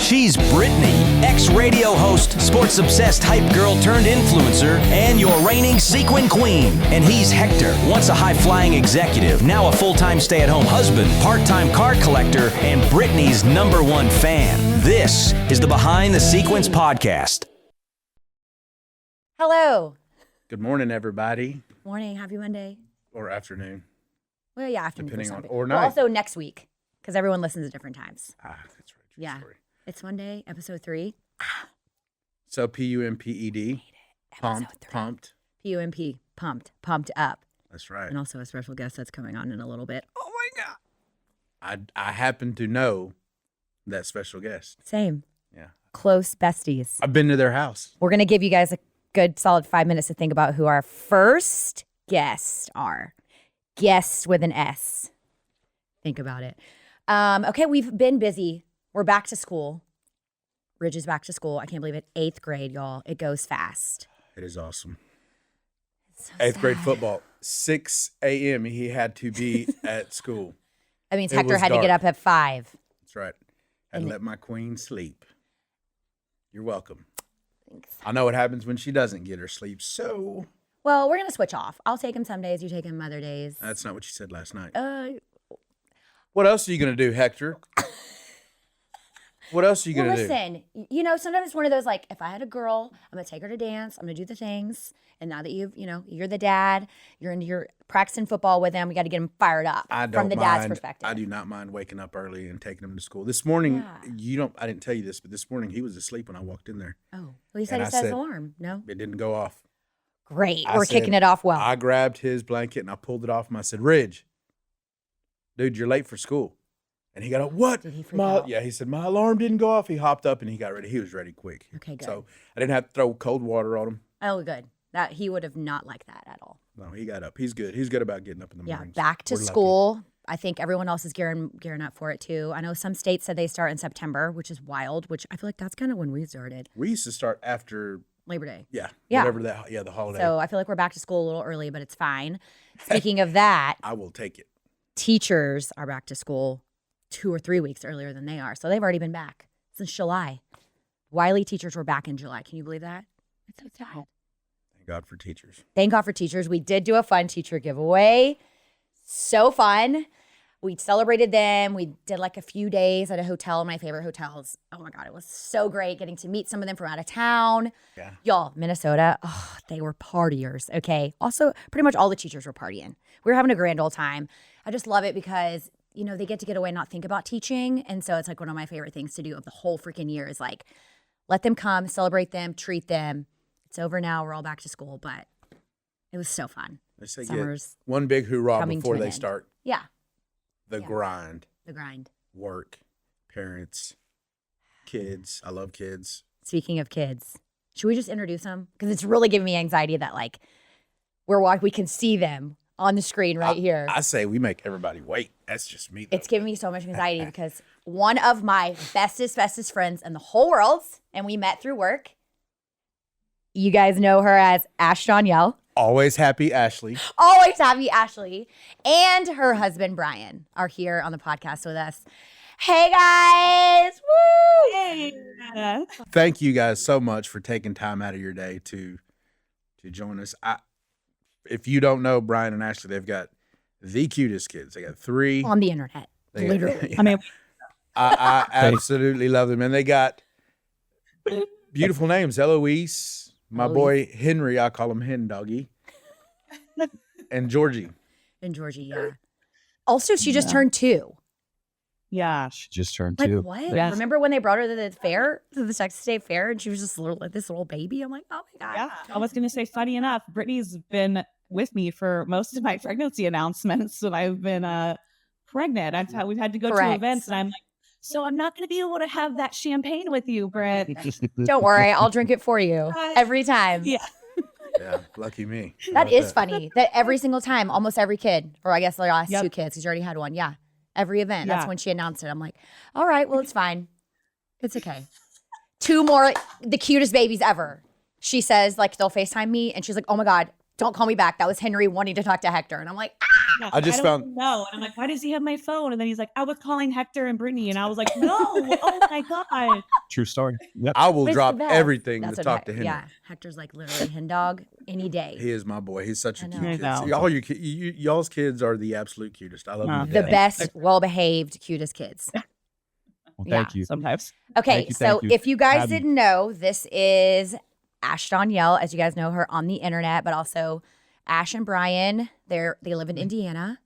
She's Brittany, ex-radio host, sports-obsessed hype girl turned influencer, and your reigning sequin queen. And he's Hector, once a high-flying executive, now a full-time stay-at-home husband, part-time card collector, and Brittany's #1 fan. This is the Behind the Sequence podcast. Hello. Good morning, everybody. Morning. Happy Monday. Or afternoon. Well, yeah, afternoon. Depending on, or or night. well, also next week, because everyone listens at different times. Ah, that's right. True Yeah. story. It's Monday, episode 3. So Pumped. Episode 3. Pumped. P-U-M-P. Pumped up. That's right. And also a special guest that's coming on in a little bit. Oh my God. I happen to know that special guest. Same. Yeah. Close besties. I've been to their house. We're going to give you guys a good solid 5 minutes to think about who our first guests are. Guests with an S. Think about it. Okay, we've been busy. We're back to school. Ridge is back to school. I can't believe it. 8th grade, y'all. It goes fast. It is awesome. It's so 8th grade sad. football. 6 a.m. He had to be at school. That means It Hector was had to get dark. up at 5. That's right. And let my queen sleep. You're welcome. Thanks. I know what happens when she doesn't get her sleep. So Well, we're going to switch off. I'll take him some days. You take him other days. that's not what you said last night. What What else are you going to do, Hector? What else are you going to do? listen, you know, sometimes it's one of those like, if I had a girl, I'm going to take her to dance. I'm going to do the things. And now that you're the dad, you're practicing football with him. We got to get him fired up I don't from the dad's mind- perspective. I do not mind waking up early and taking him to school. This morning, Yeah. I didn't tell you this, but this morning he was asleep when I walked in there. Oh, well, he said And he I set his said- alarm. No? It didn't go off. Great. I We're said- kicking it off well. I grabbed his blanket and I pulled it off and I said, Ridge, dude, you're late for school. And he got up, what? Did he freak out? Yeah, he said, my alarm didn't go off. He hopped up and he got ready. He was ready quick. Okay, good. So I didn't have to throw cold water on him. Oh, good. That he would have not liked that at all. No, he got up. He's good. He's good about getting up in the Yeah, mornings. back to We're lucky. school. I think everyone else is gearing up for it too. I know some states said they start in September, which is wild, which I feel like that's kind of when we started. We used to start after, Labor Day. yeah, Yeah. whatever the holiday. So I feel like we're back to school a little early, but it's fine. Speaking of that, I will take it. teachers are back to school 2 or 3 weeks earlier than they are. So they've already been back since July. Wiley teachers were back in July. Can you believe that? It's so sad. Thank God for teachers. Thank God for teachers. We did do a fun teacher giveaway. So fun. We celebrated them. We did like a few days at a hotel, my favorite hotels. Oh my God, it was so great getting to meet some of them from out of town. Yeah. Y'all, Minnesota, oh, they were partiers, okay? Also, pretty much all the teachers were partying. We were having a grand old time. I just love it because, you know, they get to get away and not think about teaching. And so it's like one of my favorite things to do of the whole freaking year is like, let them come, celebrate them, treat them. It's over now. We're all back to school, but it was so fun. They say Summer's get one big hoorah coming before to an they end. start Yeah, the Yeah. grind, the grind. work, parents, kids. I love kids. Speaking of kids, should we just introduce them? Because it's really giving me anxiety that like we can see them on the screen right here. I say we make everybody wait. That's just me. Though. It's giving me so much anxiety because one of my bestest friends in the whole world, and we met through work. You guys know her as Ash Danielle. Always happy, Ashley. Always happy Ashley. And her husband, Bryan, are here on the podcast with us. Hey, guys. Woo! Hey. Thank you guys so much for taking time out of your day to join us. If you don't know Bryan and Ashley, they've got the cutest kids. They got 3. On the internet, They- literally. I mean, I absolutely love them. And they got beautiful names. Eloise, my boy Henry, I call him Hen Doggy, and Georgie. And Georgie, yeah. Also, she just turned 2. yeah. Just turned Like, 2. what? Yes. Remember when they brought her to the fair, to the Texas State Fair, and she was just this little baby? I'm like, oh my God. Yeah. I was going to say, funny enough, Brittany's been with me for most of my pregnancy announcements when I've been pregnant. We've had to go Correct. to events, and I'm like, so I'm not going to be able to have that champagne with you, Britt. Don't worry, I'll drink it for you every time. Yeah. Yeah, lucky me. How That about is funny. That every single time, almost every kid, or I guess the last Yep. 2 kids, because you already had one. Yeah. Every event. That's Yeah. when she announced it. I'm like, all right, well, it's fine. It's okay. 2 more, the cutest babies ever. She says, like, they'll FaceTime me, and she's like, oh my God, don't call me back. That was Henry wanting to talk to Hector. And I'm like, Yeah, I just don't found- know. And I'm like, why does he have my phone? And then he's like, I was calling Hector and Brittany. And I was like, no, oh my God. True story. Yep. I will But it's drop the best. everything That's to what talk to Henry. Yeah, Hector's like literally hen dog any day. He is my boy. He's such a I cute know. kid. I know. See, all y'all's kids are the absolute cutest. I love Aw, you. The Dad. best, well-behaved, cutest kids. Well, thank you. Sometimes. Okay, Thank so you. if you guys Have me. didn't know, this is Ash Danielle, as you guys know her on the internet, but also Ash and Bryan. They live in Indiana.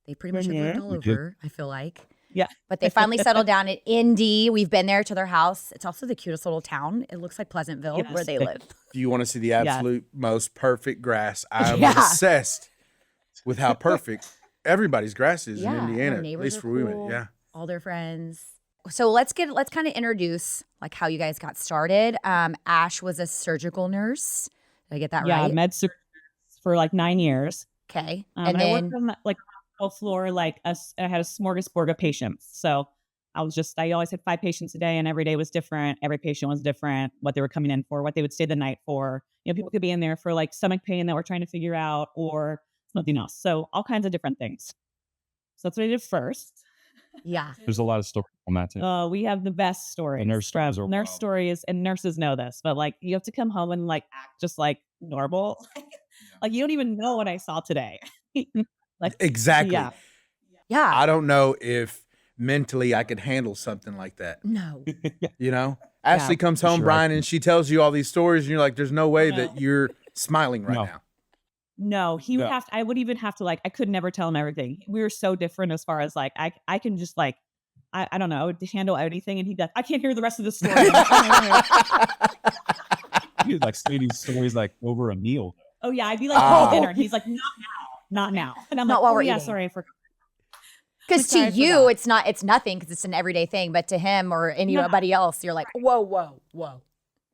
They pretty much have lived all We did. over, I feel like. Yeah. But they finally settled down in Indy. We've been there to their house. It's also the cutest little town. It looks like Pleasantville, Yes. where they live. If you want to see the absolute most perfect grass, I'm Yeah. obsessed with how perfect everybody's grass is Yeah, in their Indiana. At neighbors least are for women. cool. Yeah. All their friends. So let's kind of introduce like how you guys got started. Ash was a surgical nurse. Did I get that Yeah, right? med surg for like 9 years. Okay. And and I then worked on like hospital floor, like I had a smorgasbord of patients. So I always had 5 patients a day, and every day was different. Every patient was different, what they were coming in for, what they would stay the night for. You know, people could be in there for like stomach pain that we're trying to figure out or something else. So all kinds of different things. So that's what I did first. yeah. There's a lot of stories on that too. We have the best stories. nurse stories are Nurse wild. stories, and nurses know this, but like you have to come home and like act just like normal. Like you don't even know what I saw today. Like Exactly. yeah. Yeah. I don't know if mentally I could handle something like that. No. You know? Ashley comes home, sure I Bryan, can. and she tells you all these stories, and you're like, there's no way that you're smiling right No. now. No, he would No. have to, I would even have to like, I could never tell him everything. We were so different as far as like, I can just like, I don't know, I would handle anything. And he'd be like, I can't hear the rest of the story. He's like stating stories like over a meal. Oh yeah. I'd be like, Oh. dinner. And he's like, not now. And I'm Not like, while oh we're yeah, eating. sorry, I forgot. Because Sorry, to I you, forgot. it's nothing because it's an everyday thing. But to him or anybody else, you're like, whoa.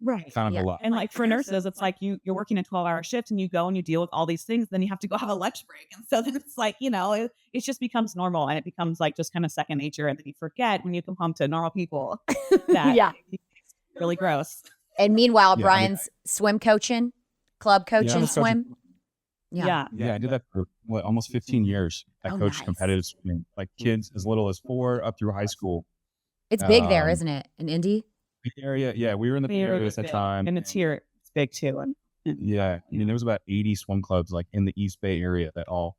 Right. Kind of Yeah. a lot. And like for nurses, it's like you're working a 12-hour shift and you go and you deal with all these things. Then you have to go have a lunch break. And so then it's like, it just becomes normal and it becomes like just kind of second nature. And then you forget when you come home to normal people that Yeah. it's really gross. And meanwhile, Yeah, Bryan's swim coaching, club coaching, I was coaching- swim. Yeah. Yeah, I did that for almost 15 years. I Oh, coached nice. competitive swimming, like kids as little as 4 up through high school. It's big there, Um, isn't it? In Indy? Bay Area, yeah, we were in the Bay Area at that time. And it's here. It's big too. And Yeah, I mean, there was about 80 swim clubs like in the East Bay area that all.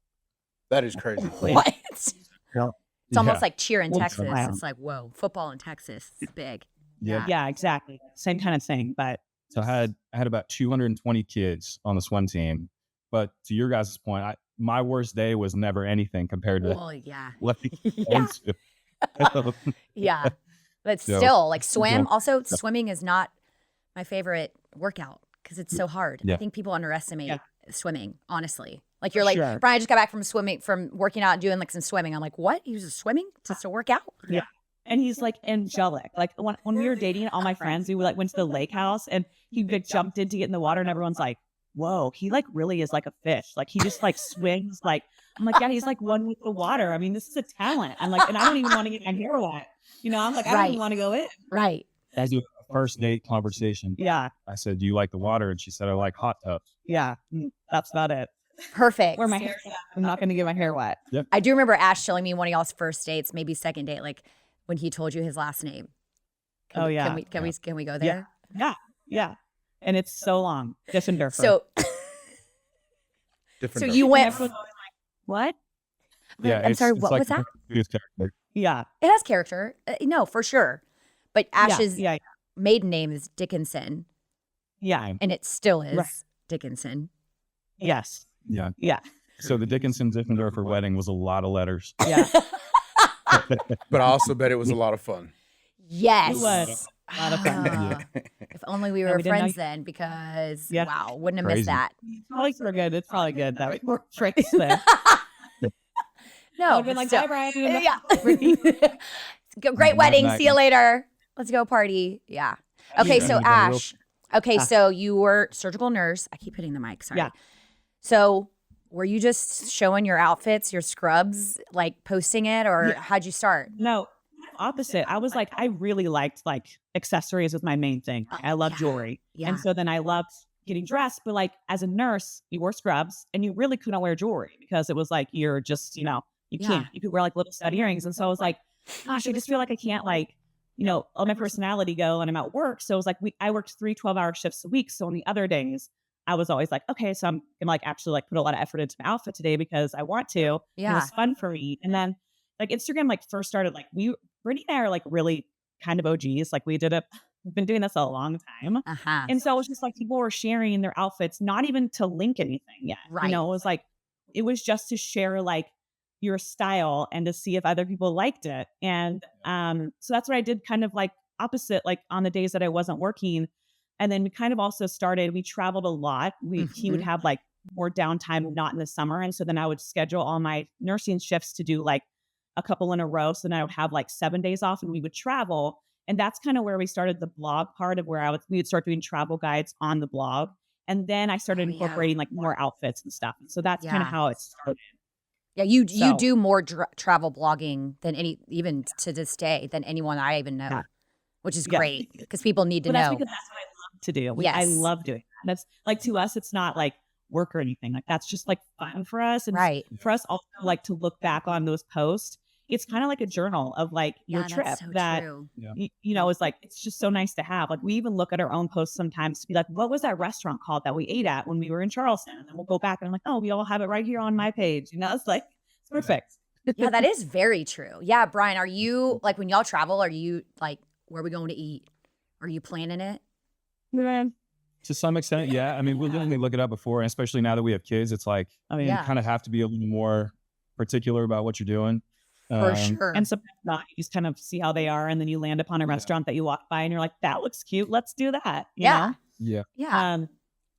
That is crazy. What? It's almost Yeah. like cheer in Well, Texas. wow. It's like, whoa, football in Texas. It's big. Yeah. yeah, exactly. Same kind of thing. But So I had about 220 kids on the swim team. But to your guys' point, my worst day was never anything compared to Well, yeah. what the Yeah. Yeah. But So- still, like swim. Yeah. Also, swimming is not my favorite workout because it's so hard. I Yeah. think people underestimate Yeah. swimming, honestly. Like you're like, Sure. Bryan, I just got back from working out and doing like some swimming. I'm like, what? You just swimming just to work out? and he's like angelic. Like when we were dating, all my friends, we like went to the lake house and he like jumped in to get in the water and everyone's like, whoa, he like really is like a fish. Like he just like swings. Like I'm like, yeah, he's like one with the water. I mean, this is a talent. I'm like, and I don't even want to get my hair wet. I'm like, I don't Right. even want to go in. Right. As a first date conversation. Yeah. I said, "Do you like the water?" And she said, "I like hot tubs." Yeah. That's about it. Perfect. Where my hair, I'm not going to get my hair wet. I do remember Ash telling me one of y'all's first dates, maybe second date, like when he told you his last name. Oh, yeah. Can we go there? Yeah. And it's so long. Different. So Different. you went. What? Yeah, I'm sorry. it's What like was that? his character. Yeah. It has character. No, for sure. But Ash's Yeah. maiden name is Dickinson, Yeah. and it still is Right. Dickinson. Yes. Yeah. Yeah. So the Dickinson Diffendorfer wedding was a lot of letters. Yeah. But I also bet it was a lot of fun. Yes. It was a lot of fun. Ah, If only we Yeah, were we didn't know friends you- then, because Yeah. wow, wouldn't have missed Crazy. that. Probably we're good. It's probably good that we were friends then. No, I've been like, still- bye, Bryan. yeah. Great wedding. night. See you later. Let's go party. Yeah. Okay, Yeah. so Yeah. Ash. Okay, so you were surgical nurse. I keep hitting the mic. Sorry. Yeah. So were you just showing your outfits, your scrubs, like posting it, or Yeah. how'd you start? No, opposite. I was like, I really liked like accessories was my main thing. I love yeah. jewelry. Yeah. And so then I loved getting dressed. But like as a nurse, you wore scrubs and you really couldn't wear jewelry because it was like, you're just, you can't, you could wear like little stud earrings. And so I was like, gosh, I just feel like I can't like, let my personality go and I'm at work. So it was like, I worked 3 12-hour shifts a week. So on the other days, I was always like, okay, so I'm gonna like actually like put a lot of effort into my outfit today because I want to. Yeah. It was fun for me. And then like Instagram like first started, like Brittany and I are like really kind of OGs. Like we've been doing this a long time. Uh-huh. And so it was just like people were sharing their outfits, not even to link anything yet. Right. It was just to share like your style and to see if other people liked it. And so that's what I did kind of like opposite, like on the days that I wasn't working. And then we kind of also we traveled a lot. He would have like more downtime, not in the summer. And so then I would schedule all my nursing shifts to do like a couple in a row. So then I would have like 7 days off and we would travel. And that's kind of where we started the blog part of where we would start doing travel guides on the blog. And then I started incorporating like more outfits and stuff. And so that's kind of how it started. Yeah, you do more travel blogging than even to this day, than anyone I even know, which is great because people need to know. That's because that's what I love to do. I love doing that. That's like, to us, it's not like work or anything. Like that's just like fun for us. And for us also like to look back on those posts. It's kind of like a journal of like your trip is like, it's just so nice to have. Like we even look at our own posts sometimes to be like, what was that restaurant called that we ate at when we were in Charleston? And then we'll go back and I'm like, oh, we all have it right here on my page. It's like, it's perfect. Yeah, that is very true. Yeah. Bryan, are you like, when y'all travel, are you like, where are we going to eat? Are you planning it? To some extent, yeah. I mean, we'll definitely look it up before, and especially now that we have kids, it's like, you kind of have to be a little more particular about what you're doing. For sure. And sometimes not. You just kind of see how they are, and then you land upon a restaurant that you walk by, and you're like, "That looks cute. Let's do that." You know? Yeah.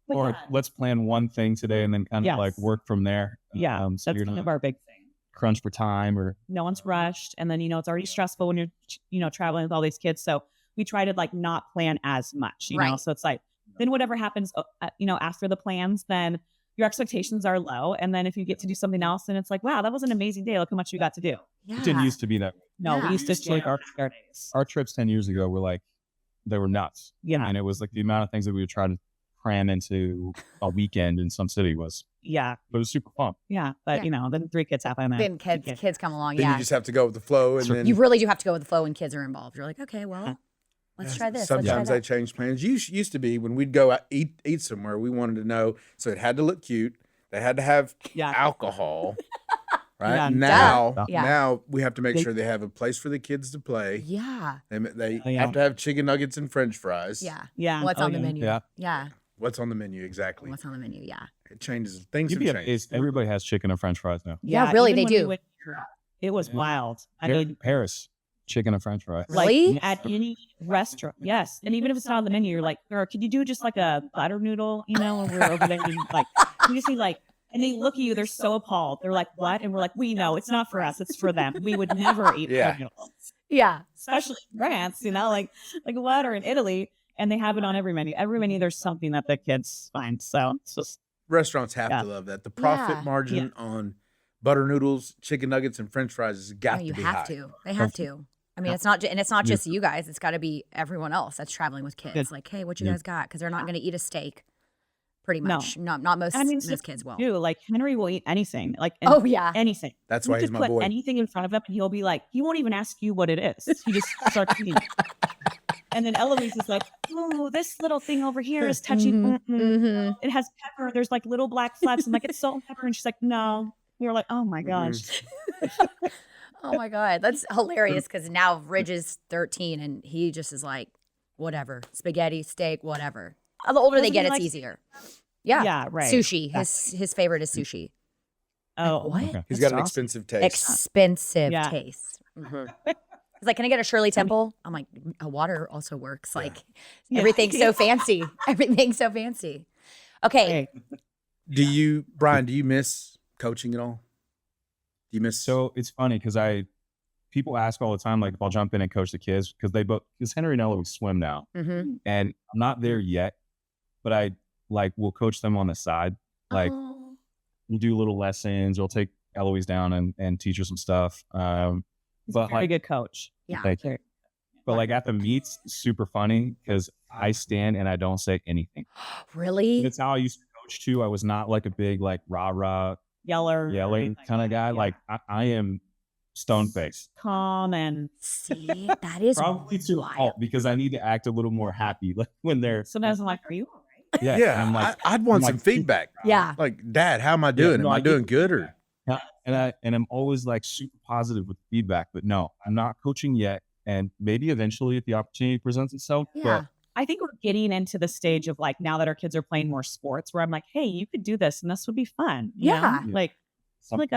Or let's plan one thing today, and then kind of like work from there. Yeah, so that's kind of our big thing. Crunch for time, or no one's rushed, and then it's already stressful when you're traveling with all these kids. So we try to like not plan as much, you know. So it's like then whatever happens, after the plans, then your expectations are low. And then if you get to do something else, then it's like, wow, that was an amazing day. Look how much you got to do. It didn't used to be that way. No, we used to like our trips 10 years ago were like, they were nuts. Yeah. And it was like the amount of things that we would try to cram into a weekend in some city was. Yeah. But it was super fun. Yeah. But then 3 kids happen. Then kids come along. Then you just have to go with the flow. And then you really do have to go with the flow when kids are involved. You're like, okay, well, let's try this. Sometimes they change plans. Used to be when we'd go out, eat somewhere, we wanted to know, so it had to look cute. They had to have alcohol, right? Now we have to make sure they have a place for the kids to play. Yeah. They have to have chicken nuggets and French fries. Yeah. What's on the menu? Yeah. What's on the menu, exactly. What's on the menu, It changes. Things have changed. Everybody has chicken and French fries now. Yeah, really, they do. It was wild. I mean, Paris. Chicken and French fries. Really? Like at any restaurant. Yes. And even if it's not on the menu, you're like, girl, could you do just like a butter noodle? When we're over there, like, you just see like, and they look at you, they're so appalled. They're like, what? And we're like, we know it's not for us, it's for them. We would never eat butter noodles. Yeah. Especially in France, like what? Or in Italy. And they have it on every menu. Every menu, there's something that the kids find. So it's just. Restaurants have to love that. The profit margin on butter noodles, chicken nuggets, and French fries has got to be high. They have to. I mean, it's not just you guys. It's got to be everyone else that's traveling with kids. Like, hey, what you guys got? Because they're not going to eat a steak. Pretty much. No. Not most. Most kids will. Like Henry will eat anything. Like anything. That's why he's my boy. Put anything in front of him, and he'll be like, he won't even ask you what it is. He just starts eating. And then Eloise is like, oh, this little thing over here is touching. It has pepper. There's like little black flecks. I'm like, it's salt and pepper. And she's like, no. You're like, oh my gosh. Oh my God. That's hilarious because now Ridge is 13 and he just is like, whatever. Spaghetti, steak, whatever. The older they get, it's easier. Yeah. Yeah, right. Sushi. His favorite is sushi. Oh, like, what? Okay. He's got an expensive taste. Expensive taste. He's like, can I get a Shirley Temple? I'm like, a water also works. Like everything's so fancy. Everything's so fancy. Okay. Bryan, do you miss coaching at all? Do you miss? So it's funny because people ask all the time, like if I'll jump in and coach the kids because Henry and Eloise swim now, and I'm not there yet, but I will coach them on the side. Like we'll do little lessons. We'll take Eloise down and teach her some stuff. He's a very good coach. Yeah. But like at the meets, super funny because I stand and I don't say anything. Really? That's how I used to coach too. I was not like a big like rah yelling kind of guy. Like I am stone faced. Calm and see, that is probably too wild. because I need to act a little more happy like when they're. Sometimes I'm like, are you all right? Yeah, Yeah, and I'm like, I'd want some feedback. Yeah. Like, Dad, how am I doing? no, am I I doing get- good or? Yeah, and I'm always like super positive with feedback, but no, I'm not coaching yet. And maybe eventually if the opportunity presents itself, Yeah. I think we're getting into the stage of like, now that our kids are playing more sports where I'm like, hey, you could do this and this would be fun. You Yeah. know? Like, something.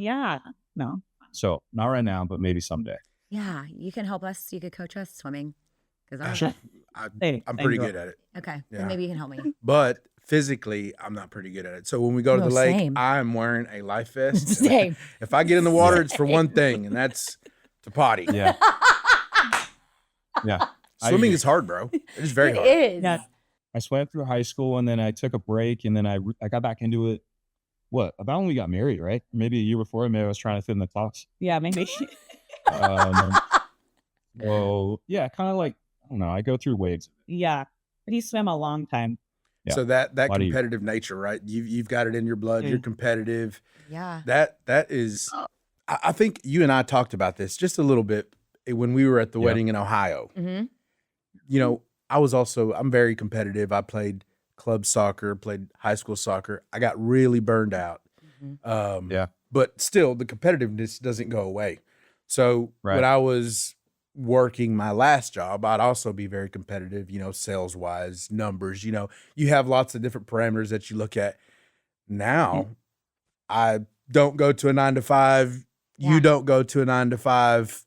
Yeah. No. So not right now, but maybe someday. Yeah. You can help us. You could coach us swimming. Because I'm Hey, pretty thank you. good at it. okay. Yeah. Then maybe you can help me. But physically, I'm not pretty good at it. So when we go to No, the lake, same. I'm wearing a life vest. Same. If I get in the water, it's for one thing, and that's to potty. Yeah. Yeah. Swimming is hard, bro. It is very hard. It is. Yeah. I swam through high school and then I took a break and then I got back into it. What? About when we got married, right? Maybe a year before. Maybe I was trying to fit in the talks. Yeah, maybe. Well, yeah, kind of like, I don't know. I go through waves. Yeah. But he swam a long time. Yeah. So that Lot of you. competitive nature, right? You've got it in your blood. You're competitive. Yeah. That is. I think you and I talked about this just a little bit when we were at the wedding in Ohio. Mm-hmm. You know, I'm very competitive. I played club soccer, played high school soccer. I got really burned out. Mm-hmm. Yeah. But still, the competitiveness doesn't go away. So when I was working my last job, I'd also be very competitive, you know, sales wise, numbers, you know, you have lots of different parameters that you look at. Now, I don't go to a 9 to 5. Yeah. You don't go to a 9 to 5.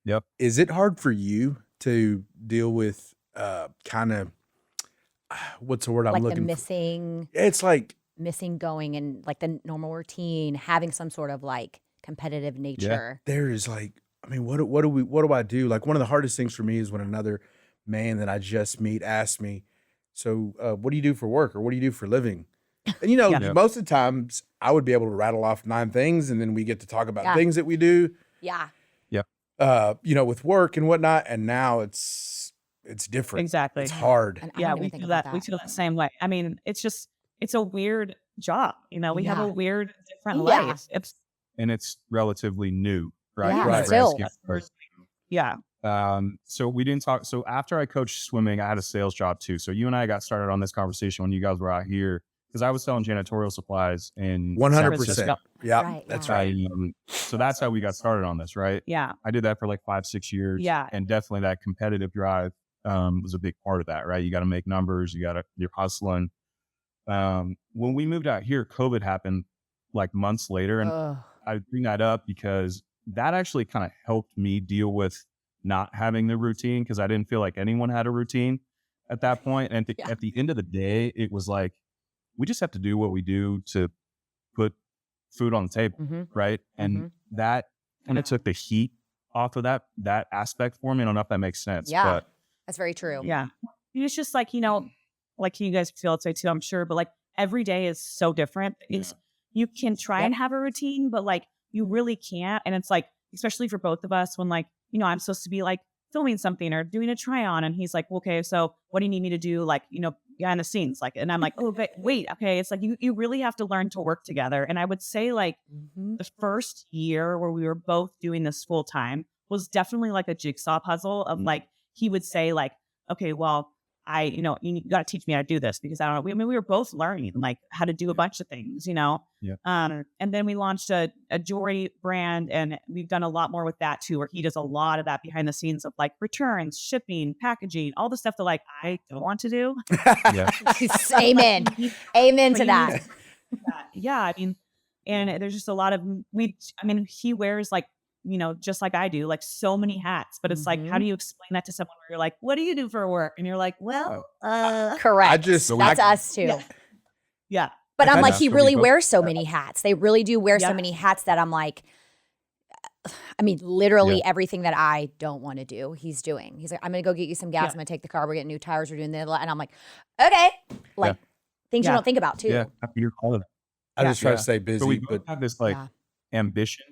Yep. Is it hard for you to deal with kind of what's the word I'm Like looking the for? missing It's like going and like the normal routine, having some sort of like competitive nature. there is like, I mean, what do I do? Like one of the hardest things for me is when another man that I just meet asks me, so what do you do for work or what do you do for a living? And you know, most of the times I would be able to rattle off 9 things and then we get to talk about things that we do. Yeah. You know, with work and whatnot. And now it's different. Exactly. It's hard. And I Yeah, don't we even think feel about that. We feel the same way. I mean, it's a weird job. You know, we have a weird, different Yeah. life. And it's relatively new, right? Yeah, In the grand still. scheme of things. Yeah. So we didn't talk. So after I coached swimming, I had a sales job too. So you and I got started on this conversation when you guys were out here because I was selling janitorial supplies in 100%. Yeah, Right, that's yeah. right. So that's how we got started on this, right? Yeah. I did that for like 5-6 years. Yeah. And definitely that competitive drive was a big part of that, right? You got to make numbers. You're hustling. When we moved out here, COVID happened like months later. And I bring that up because that actually kind of helped me deal with not having the routine because I didn't feel like anyone had a routine at that point. And at the end of the day, it was like, we just have to do what we do to put food on the table. Right. And that kind of took the heat off of that aspect for me. I don't know if that makes sense. Yeah. But That's very true. Yeah. It's just like, you know, like you guys feel it too, I'm sure, but like every day is so different. You can try and have a routine, but like you really can't. And it's like, especially for both of us when like, you know, I'm supposed to be like filming something or doing a try on. And he's like, well, okay, so what do you need me to do? Like, you know, behind the scenes, like, and I'm like, oh, but wait, okay. It's like, you really have to learn to work together. And I would say like the first year where we were both doing this full time was definitely like a jigsaw puzzle of like, he would say like, okay, well, you got to teach me how to do this because I don't know. I mean, we were both learning like how to do a bunch of things, you know? Yeah. And then we launched a jewelry brand and we've done a lot more with that too, where he does a lot of that behind the scenes of like returns, shipping, packaging, all the stuff that like I don't want to do. yeah. Amen. Amen to that. Yeah. I mean, and there's just a lot of, he wears like, you know, just like I do, like so many hats, but it's like, how do you explain that to someone where you're like, what do you do for work? And you're like, well, Correct. That's us too. yeah. But I'm like, that's he what we really both- wears so many hats. They really do wear so Yeah. many hats that I'm like, I mean, literally everything that I don't want to do, he's doing. He's like, I'm going to go get you some gas. I'm going to take the car. We're getting new tires. We're doing this. And I'm like, okay. Like things you don't think about too. Yeah. You're part of it. I just try to Yeah. stay So busy, we but both have this like ambition,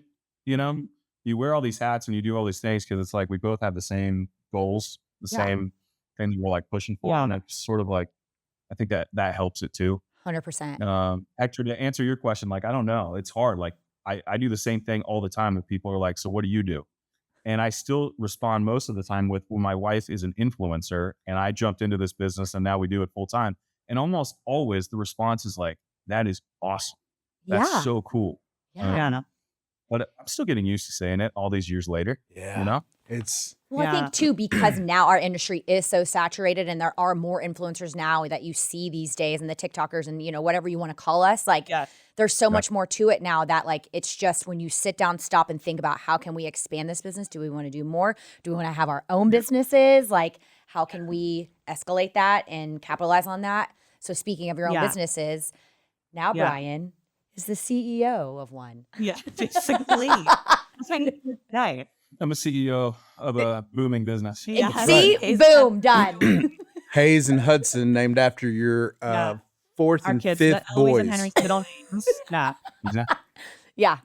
you know, you wear all these hats and you do all these things because it's like we both have the same goals, the Yeah. same thing that we're like pushing for. And it's sort of like, I think that helps it too. 100%. Actually, to answer your question, like, I don't know. It's hard. Like I do the same thing all the time. If people are like, so what do you do? And I still respond most of the time with, well, my wife is an influencer and I jumped into this business and now we do it full time. And almost always the response is like, that is awesome. That's so cool. Yeah. But I'm still getting used to saying it all these years later. Yeah. You know? Well, I think too, because now our industry is so saturated and there are more influencers now that you see these days and the TikTokers and, whatever you want to call us, like there's so much more to it now that like, it's just when you sit down, stop and think about how can we expand this business? Do we want to do more? Do we want to have our own businesses? Like, how can we escalate that and capitalize on that? So speaking of your own businesses, now Bryan is the CEO of one. Yeah, basically. Right. I'm a CEO of a booming business. See? Boom, done. Hayes and Hudson, named after your fourth and fifth boys. And Henry's middle names. Yeah.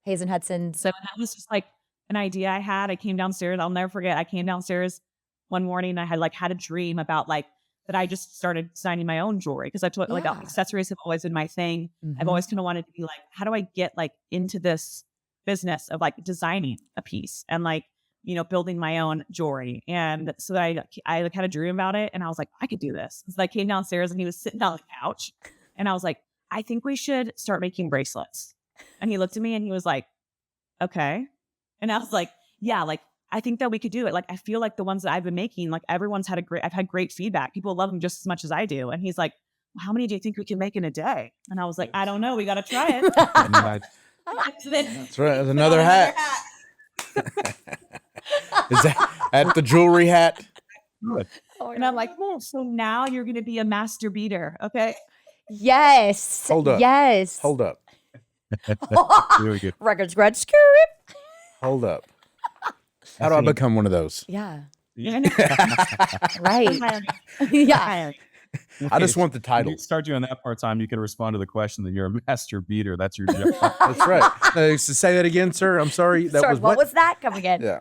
Hayes and Hudson. So that was just like an idea I had. I came downstairs. I'll never forget. I came downstairs one morning and I had a dream about like that I just started designing my own jewelry because I told like accessories have always been my thing. I've always kind of wanted to be like, how do I get like into this business of like designing a piece and like, building my own jewelry. And so I had a dream about it and I was like, I could do this. So I came downstairs and he was sitting on the couch and I was like, I think we should start making bracelets. And he looked at me and he was like, okay. And I was like, yeah, like, I think that we could do it. Like, I feel like the ones that I've been making, like everyone's I've had great feedback. People love them just as much as I do. And he's like, well, how many do you think we can make in a day? And I was like, I don't know. We got to try it. That's right. There's another hat. Is that at the jewelry hat? And I'm like, oh, so now you're going to be a master beater. Okay. Yes. Hold up. Yes. Hold up. Really good. Record scratch. Hold up. How do I become one of those? Yeah. Right. Yeah. I just want the title. You start doing that part time, you can respond to the question that you're a master beater. That's your job. That's right. Say that again, sir. I'm sorry. That was what was that? Come again. Yeah.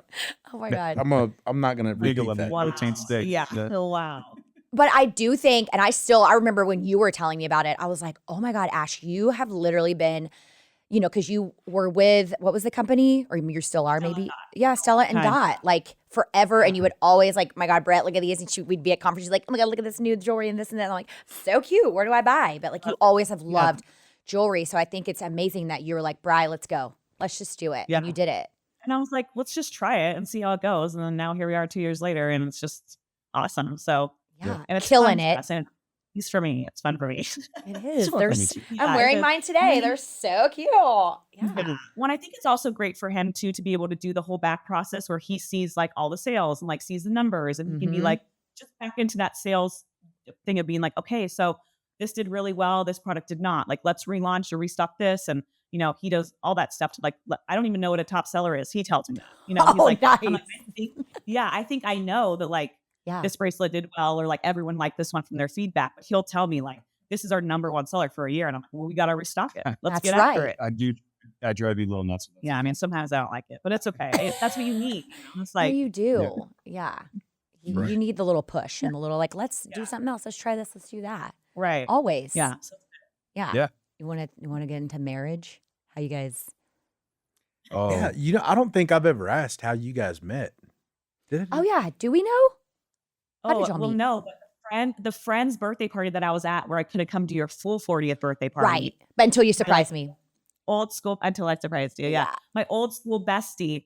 Oh my God. I'm not gonna repeat that. Watertain steak. Yeah. Wow. But I do think, and I remember when you were telling me about it, I was like, oh my God, Ash, you have literally been, because you were with, what was the company? Or you still are maybe? Yeah, Stella and Dot, like forever. And you would always like, my God, Brett, look at these. And we'd be at conferences like, oh my God, look at this new jewelry and this and that. And I'm like, so cute. Where do I buy? But like you always have loved jewelry. So I think it's amazing that you were like, Bri, let's go. Let's just do it. Yeah. And you did it. And I was like, let's just try it and see how it goes. And then now here we are 2 years later and it's just awesome. So yeah, and it's killing it. And it's for me. It's fun for me. It is. I'm wearing mine today. They're so cute. Yeah. Well, I think it's also great for him too, to be able to do the whole back process where he sees like all the sales and like sees the numbers and he can be like, just back into that sales thing of being like, okay, so this did really well. This product did not. Like, let's relaunch or restock this. And, he does all that stuff to like, I don't even know what a top seller is. He tells me, he's like, nice. I think I know that like, this bracelet did well, or like everyone liked this one from their feedback, but he'll tell me like, this is our number one seller for a year. And I'm like, well, we got to restock it. Let's get after it. I drive you a little nuts. Yeah. I mean, sometimes I don't like it, but it's okay. That's what you need. It's like, you do. Yeah. You need the little push and the little, like, let's do something else. Let's try this. Let's do that. Right. Always. Yeah. Yeah. You want to get into marriage? How you guys? Oh, yeah. I don't think I've ever asked how you guys met. Did I? Oh yeah. Do we know? How did y'all meet? No, but the friend's birthday party that I was at, where I could have come to your full 40th birthday party. Right. But until you surprised me. Old school, until I surprised you. Yeah. My old school bestie,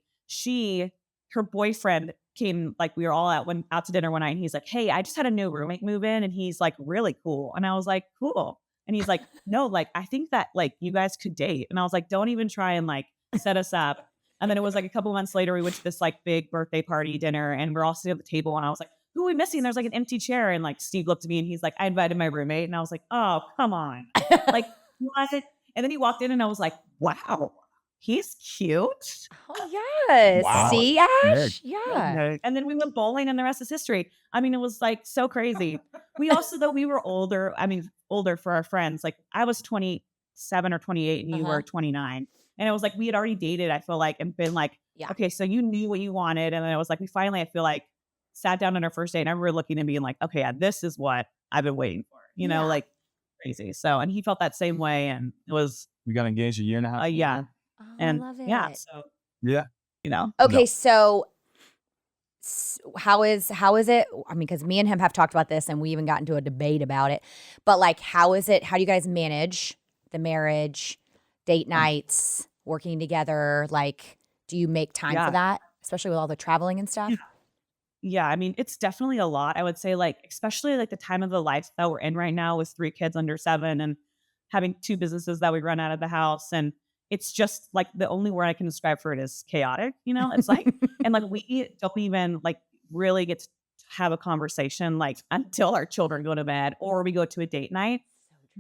her boyfriend came, like we were all out to dinner one night and he's like, hey, I just had a new roommate move in and he's like really cool. And I was like, cool. And he's like, no, like, I think that like you guys could date. And I was like, don't even try and like set us up. And then it was like a couple months later, we went to this like big birthday party dinner and we're all sitting at the table and I was like, who are we missing? There's like an empty chair. And like Steve looked at me and he's like, I invited my roommate. And I was like, oh, come on. Like, what? And then he walked in and I was like, wow, he's cute. Oh, yes. Wow. See, Ash? Yeah. And then we went bowling and the rest is history. I mean, it was like so crazy. We also, though, we were older. I mean, older for our friends. Like I was 27 or 28 and you were 29. And it was like, we had already dated, I feel like, and been like, okay, so you knew what you wanted. And then it was like, we finally, I feel like, sat down on our first date and I remember looking and being like, okay, yeah, this is what I've been waiting for, you know, like crazy. So, and he felt that same way. And it was, We got engaged a year and a half. yeah. Oh, And I love it. yeah, so, Yeah. you know. Okay, No. so how is it? I mean, because me and him have talked about this, and we even got into a debate about it. But like, how is it? How do you guys manage the marriage, date nights, working together? Like, do you make time for that, especially with all the traveling and stuff? Yeah, I mean, it's definitely a lot. I would say, like, especially like the time of the life that we're in right now with 3 kids under 7 and having 2 businesses that we run out of the house. And it's just like the only word I can describe for it is chaotic, you know? It's like, and like we don't even like really get to have a conversation like until our children go to bed or we go to a date night.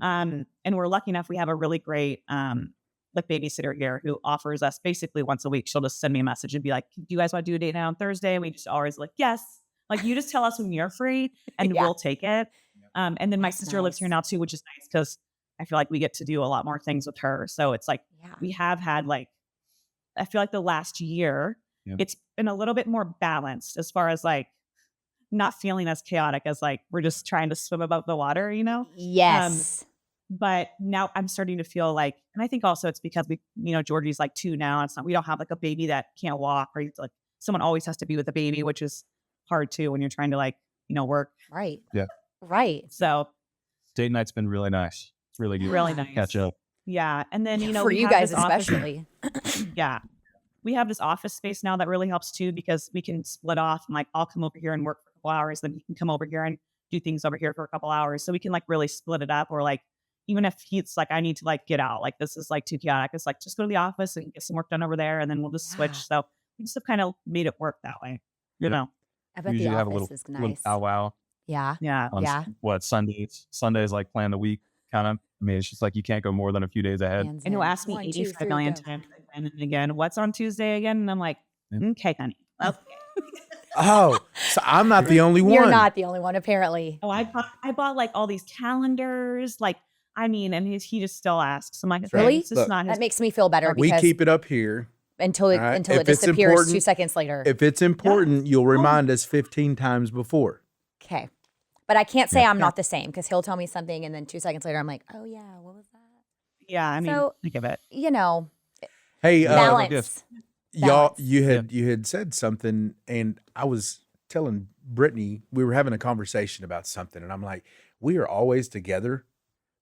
And we're lucky enough, we have a really great like babysitter here who offers us basically once a week. She'll just send me a message and be like, do you guys want to do a date night on Thursday? And we just always like, yes. Like you just tell us when you're free and we'll take it. And then my sister lives here now too, which is nice because I feel like we get to do a lot more things with her. So it's like, we have had like, I feel like the last year, it's been a little bit more balanced as far as like not feeling as chaotic as like, we're just trying to swim above the water, you know? Yes. But now I'm starting to feel like, and I think also it's because we, you know, Georgie's like 2 now. It's not, we don't have like a baby that can't walk or like someone always has to be with a baby, which is hard too when you're trying to like, you know, work. Right. Yeah. Right. So Date night's been really nice. It's really good. really nice. Catch up. Yeah. And then, you know, for we you have guys this office- especially. yeah. We have this office space now that really helps too, because we can split off and like, I'll come over here and work for a couple hours. Then you can come over here and do things over here for a couple hours. So we can like really split it up or like, even if he's like, I need to like get out, like this is like too chaotic. It's like, just go to the office and get some work done over there. And then we'll just switch. So we just have kind of made it work that way, you know? I bet We the usually office have a little, is little nice. powwow Yeah. on what Sundays like plan the week kind of. I mean, it's just like you can't go more than a few days ahead. And he'll ask me 85 million times again and again, what's on Tuesday again? And I'm like, okay, honey. Okay. Oh, so I'm not the only one. You're not the only one, apparently. Oh, I bought like all these calendars, like, I mean, and he just still asks. I'm like, Really? it's just not his. That makes me feel better We because keep it up here. until it right? until If it it's disappears important- 2 seconds later. If it's important, you'll remind us 15 times before. Okay. But I can't say I'm not the same because he'll tell me something and then 2 seconds later I'm like, oh yeah, what was that? Yeah, I mean, So- think of it. You know, Hey, balance. y'all, Balance. you had said something, and I was telling Brittany we were having a conversation about something, and I'm like, we are always together,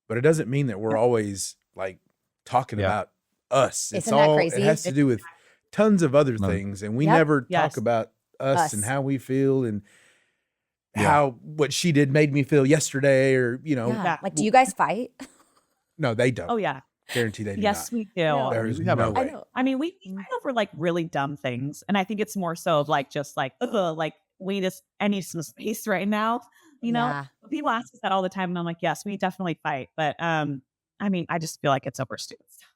but it doesn't mean that we're always like talking about us. It's Isn't that all crazy? it has to do with tons of other No. things, and we Yep. never talk Yes. about us and Us. how we feel and how what she did made me feel yesterday, or you know, Yeah. Like, do you guys fight? no, they don't. Oh, yeah. Guarantee they do Yes, not. we do. There is We have no a- way. I know. I mean, we fight over like really dumb things. And I think it's more so of like, just like, like I need some space right now. You know, Yeah. people ask us that all the time. And I'm like, yes, we definitely fight. But I mean, I just feel like it's over stupid stuff.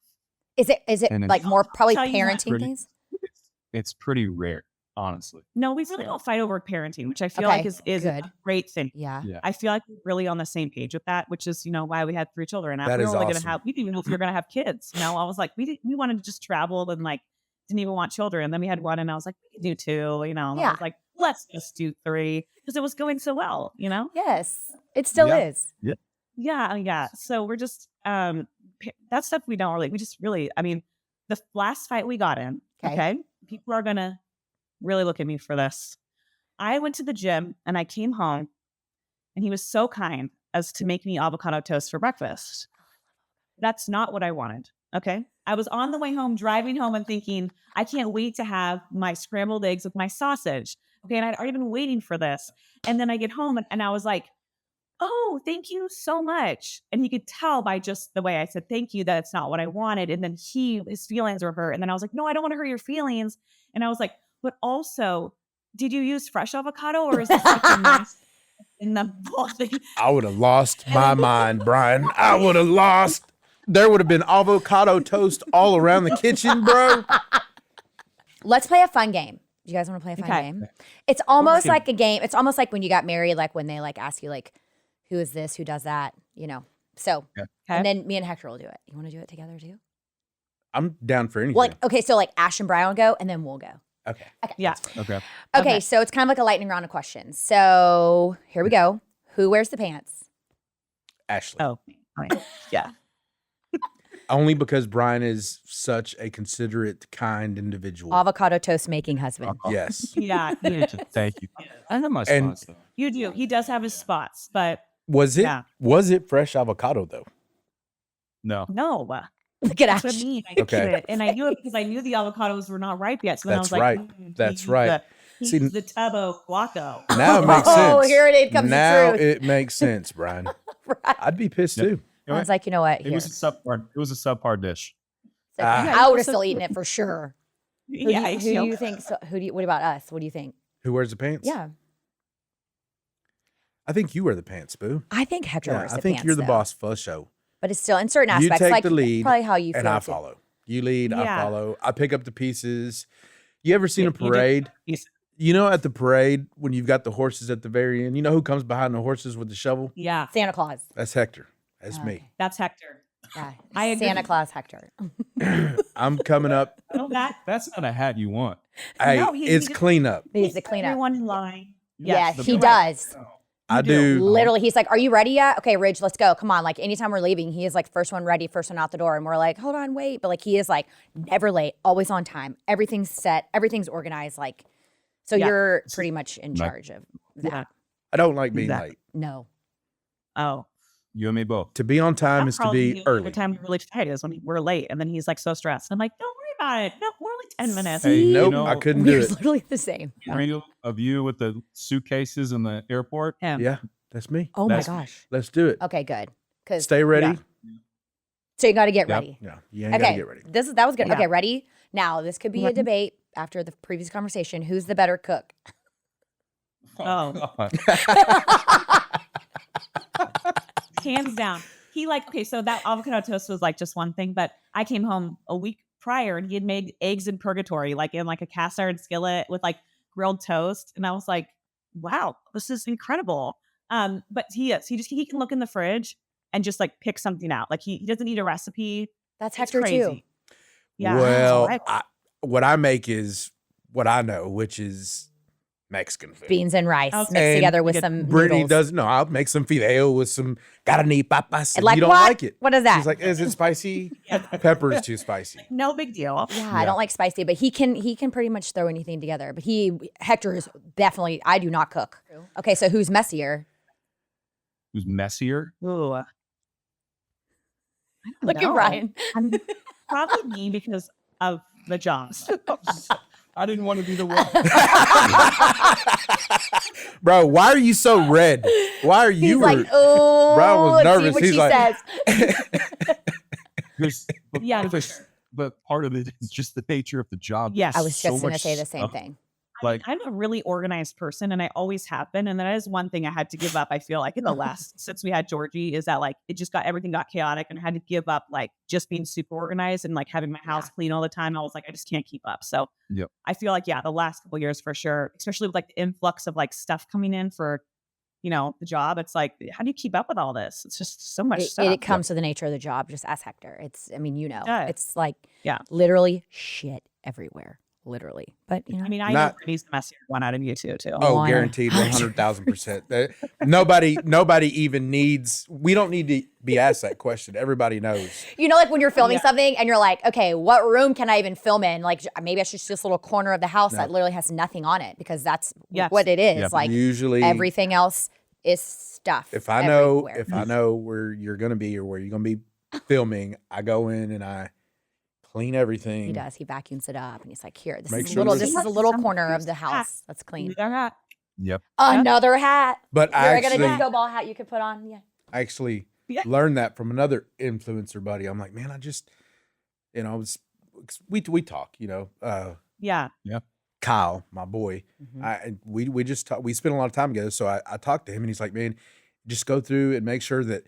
Is it And like it's- more probably I'll tell you what. parenting things? It's pretty rare, honestly. No, we really don't fight over parenting, which I feel Okay, like is good. a great thing. Yeah. Yeah. I feel like we're really on the same page with that, which is, you know, why we had 3 children. That we is were only awesome. gonna have, we didn't even know if we were gonna have kids. You know, I was like, we wanted to just travel and like didn't even want children. And then we had 1 and I was like, we could do 2, you know. And I was like, let's just do 3 because it was going so well, you know? Yes. It still Yeah. is. Yeah. So we're just that stuff we don't really, we just really, I mean, the last fight we got in, okay, people are gonna really look at me for this. I went to the gym and I came home and he was so kind as to make me avocado toast for breakfast. That's not what I wanted. Okay. I was on the way home, driving home and thinking, I can't wait to have my scrambled eggs with my sausage. Okay. And I'd already been waiting for this. And then I get home and I was like, oh, thank you so much. And he could tell by just the way I said thank you that it's not what I wanted. And then his feelings were hurt. And then I was like, no, I don't want to hurt your feelings. And I was like, but also, did you use fresh avocado or is this like a nice in the whole thing? I would have lost my mind, Bryan. I would have lost. There would have been avocado toast all around the kitchen, bro. Let's play a fun game. Do you guys want to play a fun Okay. game? It's almost like a game. It's almost like when you got married, like when they like ask you like, who is this? Who does that? You know. So, and then me and Hector will do it. You want to do it together too? I'm down for anything. Well, like, okay, so like Ash and Bryan will go, and then we'll go. Okay. Yeah. Okay, so it's kind of like a lightning round of questions. So here we go. Who wears the pants? Ashley. Oh, yeah. Only because Bryan is such a considerate, kind individual. Avocado toast making husband. Yes. Yeah. Thank you. I have my And- spots though. You do. He does have his spots, but Was Yeah. it fresh avocado though? No. no. Look at That's what I Ash. mean. I Okay. knew it. And I knew it because I knew the avocados were not ripe yet. So then That's I was right. like, That's right. He's See, the Tubbo Guaco. Now it makes sense. Oh, here it comes the Now truth. it makes sense, Bryan. Right. I'd be pissed too. I was like, you know what? It was a subpar dish. So Ah. I would have still eaten it for sure. Who Yeah. do you think? So, what about us? What do you think? Who wears the pants? Yeah, I think you wear the pants, Boo. I think Hector Yeah, wears I the think pants, you're the though. boss for the show. But it's still in certain You aspects, take like the lead, probably how you feel. And I too. follow. You lead, I Yeah. follow. I pick up the pieces. You ever seen a You do. parade? Yes. You know, at the parade, when you've got the horses at the very end, you know who comes behind the horses with the shovel? Yeah. Santa Claus. That's Hector. That's Oh, me. okay. That's Hector. Yeah. I agree. Santa Claus Hector. I'm coming up. Oh, That's not a hat you want. Hey, No, he it's just- cleanup. He needs to clean up. Everyone in line. Yeah, Yes, he you're right. does. I do. Literally, he's like, "Are you ready yet? Okay, Ridge, let's go. Come on!" Like anytime we're leaving, he is like first one ready, first one out the door, and we're like, "Hold on, wait." But like he is like never late, always on time. Everything's set, everything's organized. Like, so Yeah. you're pretty much in charge of that. Yeah. I don't like being Exactly. late. No, Oh. You and me both. To be on time That's is to probably be the early. time we're really tired is when we're late, and then he's like so stressed. I'm like, don't worry about it. No, we're only 10 minutes. Hey, you Nope, know, I couldn't do we're it. literally the same. Video of you with the suitcases in the airport. Yeah, that's me. Oh That's- my gosh. Let's do it. Okay, good. Because Stay ready. Yeah. so you got to get Yep. ready. Yeah, you ain't gotta Okay, get ready. that was good. Yeah. Okay, ready? Now this could be a debate after the previous conversation. Who's the better cook? Oh. God. Hands down. He okay, so that avocado toast was like just one thing, but I came home a week prior and he had made eggs in purgatory, like in like a cast iron skillet with like grilled toast. And I was like, wow, this is incredible. But he can look in the fridge and just like pick something out. Like he doesn't need a recipe. That's It's Hector too. crazy. Yeah. Well, So what I make is what I know, which is Mexican food. Beans and rice Okay. mixed together with And some Brittany noodles. doesn't know. I'll make some fideo with some carne papas. And And like, you don't what? like it. What is that? She's like, is it spicy? Yeah. Pepper is too spicy. no big deal. Yeah, I don't like spicy, but he can pretty much throw anything together. But Hector is definitely. I do not cook. Okay, so who's messier? Who's messier? Ooh. I don't Look at know. Bryan. Probably me because of the jobs. I didn't want to be the one. Bro, why are you so red? Why are you? He's like, oh, Bryan was let's see nervous. what He's she like- says. Yeah. But part of it is just the nature of the job. Yes. I was So just going to much say the same stuff. thing. Like, I'm a really organized person and I always have been. And that is one thing I had to give up. I feel like in the last, since we had Georgie, is that like everything got chaotic and I had to give up like just being super organized and like having my house clean all the time. I was like, I just can't keep up. So Yep. I feel like, the last couple of years for sure, especially with like the influx of like stuff coming in for, the job. It's like, how do you keep up with all this? It's just so much stuff. It comes to the nature of the job. Just ask Hector. It's, does. it's like, Yeah. literally shit everywhere. Literally, but I mean, I Not- know Brittany's the messier one out of you too. Oh, Why not? guaranteed 100,000%. Nobody even needs, we don't need to be asked that question. Everybody knows. like when you're filming Yeah. something and you're like, okay, what room can I even film in? Like maybe I should just this little corner of the house that literally has nothing on it because that's Yes. what it is. Yep. Like Usually, everything else is stuff. if I know where you're going to be or where you're going to be filming, I go in and I clean everything. He does. He vacuums it up and he's like, here, Make this sure is there's- a little corner of the house that's clean. They're not. yep. Another hat. But You're I gonna actually, disco ball hat you could put on. Yeah. Yeah. learned that from another influencer buddy. I'm like, man, I just, we talk, Yeah. Kyle, my boy, we just talk, we spent a lot of time together. So I talked to him and he's like, man, just go through and make sure that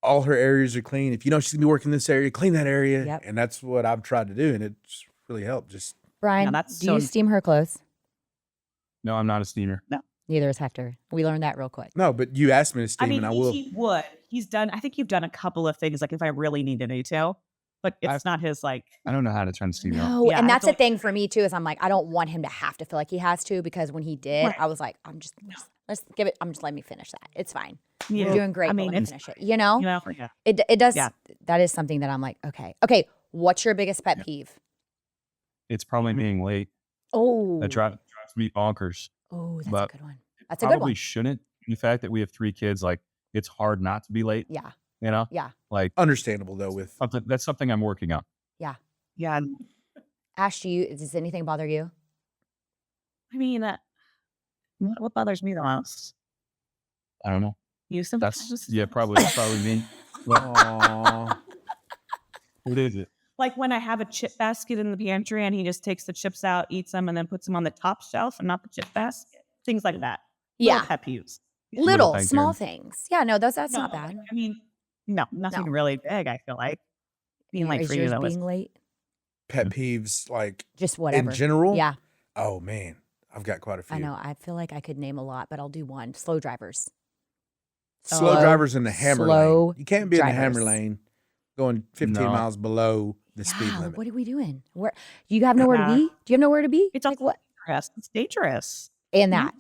all her areas are clean. If you know she's gonna be working this area, clean that area. Yep. And that's what I've tried to do. And it's really helped. Just Bryan, Yeah, that's do so- you steam her clothes? No, I'm not a steamer. Neither is Hector. We learned that real quick. no, but you asked me to steam I mean, and I will. he would. He's done. I think you've done a couple of things. Like if I really needed you to, but it's not his like. I don't know how to turn Steven on. No, and that's the thing for me too, is I'm like, I don't want him to have to feel like he has to, because when he did, I was like, let's give it, I'm just letting me finish that. It's fine. You're doing great. I mean, let me finish it. You know? It does. Yeah. That is something that I'm like, okay. What's your biggest pet peeve? It's probably being late. Oh, that drives me bonkers. Oh, that's a good one. That's a good one. Probably shouldn't. The fact that we have 3 kids, like, it's hard not to be late. Yeah. You know? Yeah. Like, understandable though. With that's something I'm working on. Yeah. Yeah. Ash, does anything bother you? I mean, what bothers me the most? I don't know. You sometimes. Probably me. What is it? Like when I have a chip basket in the pantry and he just takes the chips out, eats them, and then puts them on the top shelf and not the chip basket. Things like that. Yeah. Little pet peeves. Little small things. Yeah, no, that's not bad. I mean, no, nothing really big, I feel like. Being late for you, though. Being late? Pet peeves, like just whatever. In general? Yeah. Oh, man. I've got quite a few. I know. I feel like I could name a lot, but I'll do one. Slow drivers. Slow drivers in the hammer lane. You can't be in the hammer lane going 15 miles below the speed limit. What are we doing? Where you have nowhere to be? Do you have nowhere to be? It's like what? It's dangerous. And that.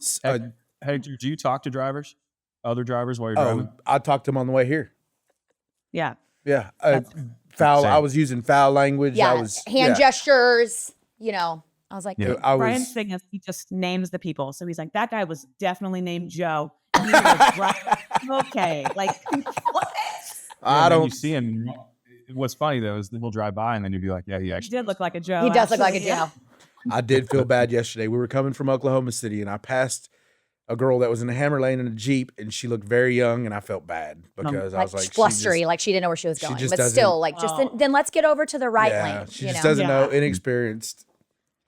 Hey, do you talk to drivers? Other drivers while you're driving? I talked to them on the way here. Yeah. Yeah. Foul. I was using foul language. Yeah. I was hand gestures. You know. I was like, Bryan's thing is he just names the people. So he's like, that guy was definitely named Joe. And he was like, okay. Like, what? I don't. You see him. What's funny though is he'll drive by and then you'll be like, yeah, he actually did look like a Joe. He does look like a Joe. I did feel bad yesterday. We were coming from Oklahoma City and I passed a girl that was in the hammer lane in a Jeep and she looked very young and I felt bad because I was like blustery, like she didn't know where she was going. But still, like then let's get over to the right lane. She just doesn't know, inexperienced.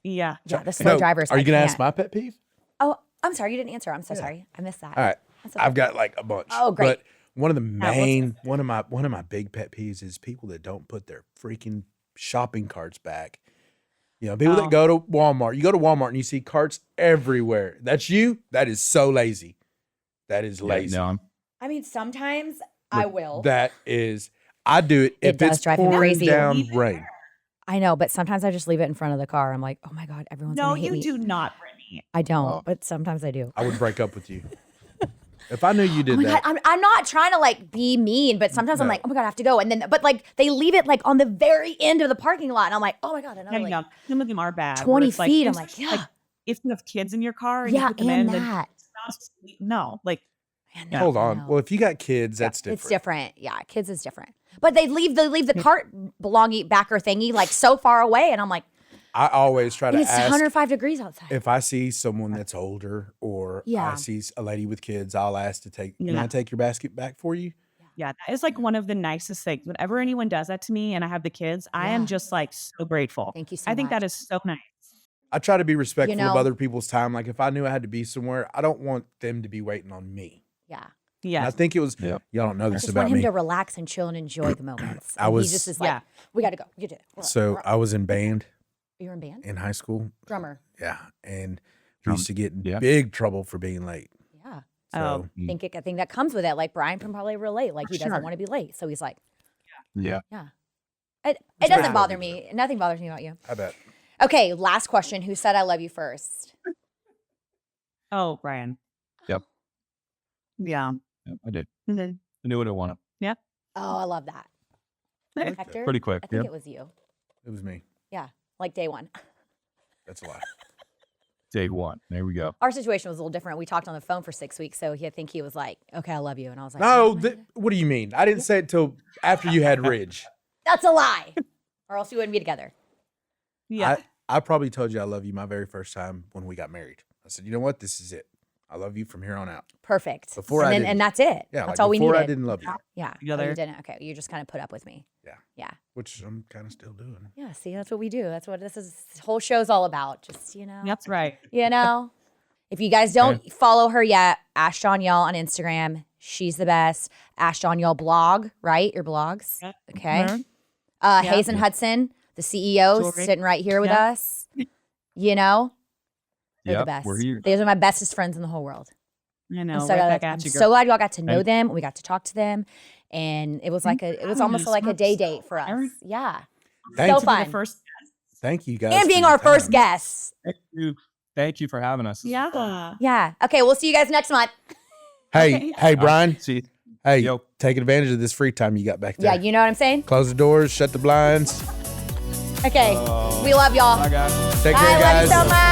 Yeah. Yeah, the slow drivers. Are you going to ask my pet peeve? Oh, I'm sorry. You didn't answer. I'm so sorry. I missed that. All right. I've got like a bunch. Oh, great. But one of the main, one of my big pet peeves is people that don't put their freaking shopping carts back. You know, people that go to Walmart. You go to Walmart and you see carts everywhere. That's you? That is so lazy. That is lazy. No, I mean, sometimes I will. That is, I do it if it's pouring down rain. I know, but sometimes I just leave it in front of the car. I'm like, oh my God, everyone's gonna hate me. No, you do not, Brittany. I don't, but sometimes I do. I would break up with you. If I knew you did that. God, I'm not trying to like be mean, but sometimes I'm like, oh my God, I have to go. And then, but like they leave it like on the very end of the parking lot. And I'm like, oh my God, another like, some of them are bad. 20 feet. I'm like, yeah. Like, if you have kids in your car and yeah, you put them and in, that. No, like. Hold on. Well, if you got kids, that's different. It's different. Yeah, kids is different. But they leave the cart belonging backer thingy like so far away. And I'm like, I always try to ask. It's 105 degrees outside. If I see someone that's older or I see a lady with kids, I'll ask to take, can I take your basket back for you? Yeah, that is like one of the nicest things. Whenever anyone does that to me and I have the kids, I am just like so grateful. Thank you so much. I think that is so nice. I try to be respectful of other people's time. Like if I knew I had to be somewhere, I don't want them to be waiting on me. Yeah. Yeah. And I think it was, y'all don't know this about me. I just want him to relax and chill and enjoy the moments. He just is like, we got to go. We got to. So I was in band. You were in band? In high school. Drummer. Yeah. And we used to get in big trouble for being late. Yeah. So, I think that comes with it. Like Bryan can probably relate. Like he doesn't want to be late. So he's like, yeah. It doesn't bother me. Nothing bothers me about you. I bet. Okay. Last question. Who said I love you first? Oh, Bryan. Yep. Yeah. Yep, I did. Mm-hmm. I knew what I wanted. Yeah. Oh, I love that. Hector? Pretty quick. I think it was you. It was me. Yeah. Like day one. That's a lie. Day one. There we go. Our situation was a little different. We talked on the phone for 6 weeks. So I think he was like, okay, I love you. And I was like, no, what do you mean? I didn't say it till after you had Ridge. That's a lie. Or else we wouldn't be together. Yeah. I probably told you I love you my very first time when we got married. I said, you know what? This is it. I love you from here on out. Perfect. Before and that's it. Yeah, that's all we needed. Before I didn't love you. Yeah. Together. You didn't. Okay. You just kind of put up with me. Yeah. Yeah. Which I'm kind of still doing. Yeah. See, that's what we do. That's what this whole show's all about. Just, That's right. If you guys don't follow her yet, Ash Danielle on Instagram. She's the best. Ash Danielle blog, right? Your blogs. Yeah. Okay. Mm-hmm. Hazen Hudson, the CEO, sitting right here with us. They're the best. We're here. These are my bestest friends in the whole world. I know. I'm so glad y'all got to know them. We got to talk to them. And it was almost like a day date for us. Yeah. Thank so fun. Thank you guys. And being our first guests. Thank you for having us. Yeah. Yeah. Okay. We'll see you guys next month. Hey, Bryan. See. Hey, taking advantage of this free time you got back there. Yeah, you know what I'm saying? Close the doors, shut the blinds. Okay. We love y'all. Bye, guys. Take care, guys. Love you so much.